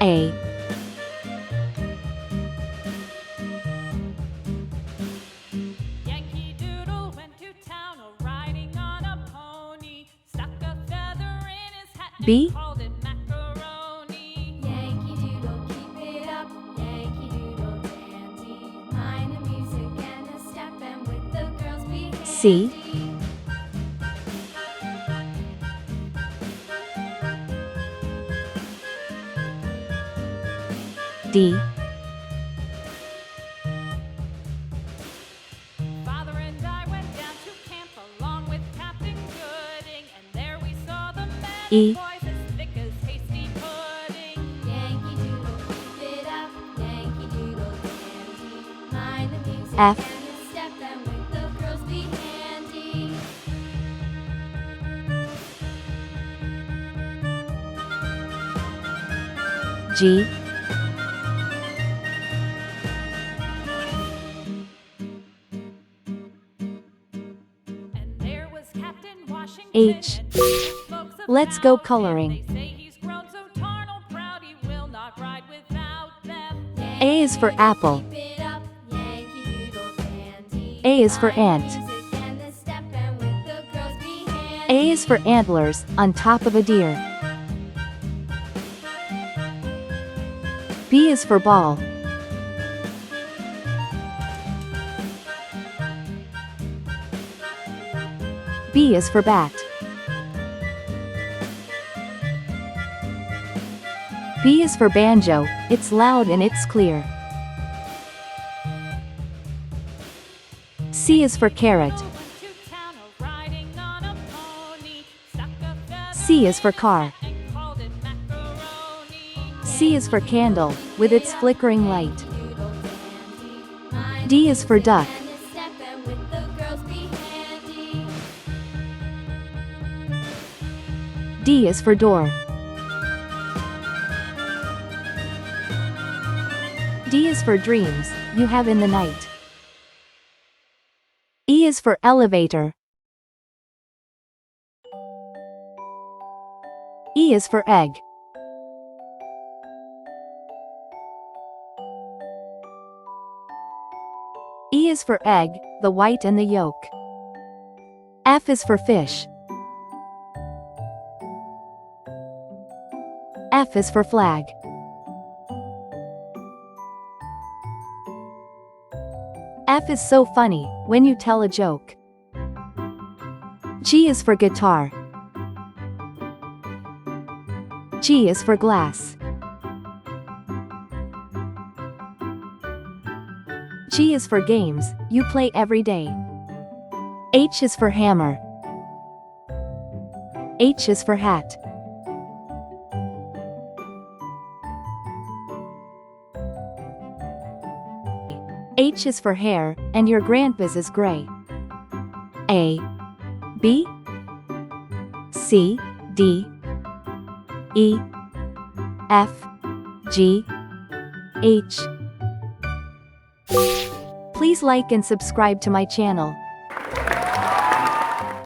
A. Yankee Doodle went to town riding on a pony, stuck a feather in his hat and B. called it macaroni. Yankee Doodle, keep it up, Yankee Doodle dandy. Mind the music and the step, and with the girls be handy. C. D. Father and I went down to camp along with Captain Gooding, and there we saw the men E. boys as thick as hasty pudding. Yankee Doodle, keep it up, Yankee Doodle dandy. Mind the music F. and the step, and with the girls be handy. G. And there was Captain Washington H. and his folks Let's go about him. coloring. They say he's grown so tarnal proud he will not ride without them. A is for apple. Keep it up, Yankee Doodle dandy. A is for Mind ant. the music and the step, and with the girls be handy. A is for antlers, on top of a deer. B is for ball. B is for bat. B is for banjo, it's loud and it's clear. C is for carrot. Went to town riding on a pony, stuck a feather C is for car. and called it macaroni. C is for candle, with its flickering light. D is for duck. And the step, and with the girls be handy. D is for door. D is for dreams, you have in the night. E is for elevator. E is for egg. E is for egg, the white and the yolk. F is for fish. F is for flag. F is so funny, when you tell a joke. G is for guitar. G is for glass. G is for games, you play every day. H is for hammer. H is for hat. H is for hair, and your grandpa's is gray. A. B. C. D. E. F. G. H. Please like and subscribe to my channel.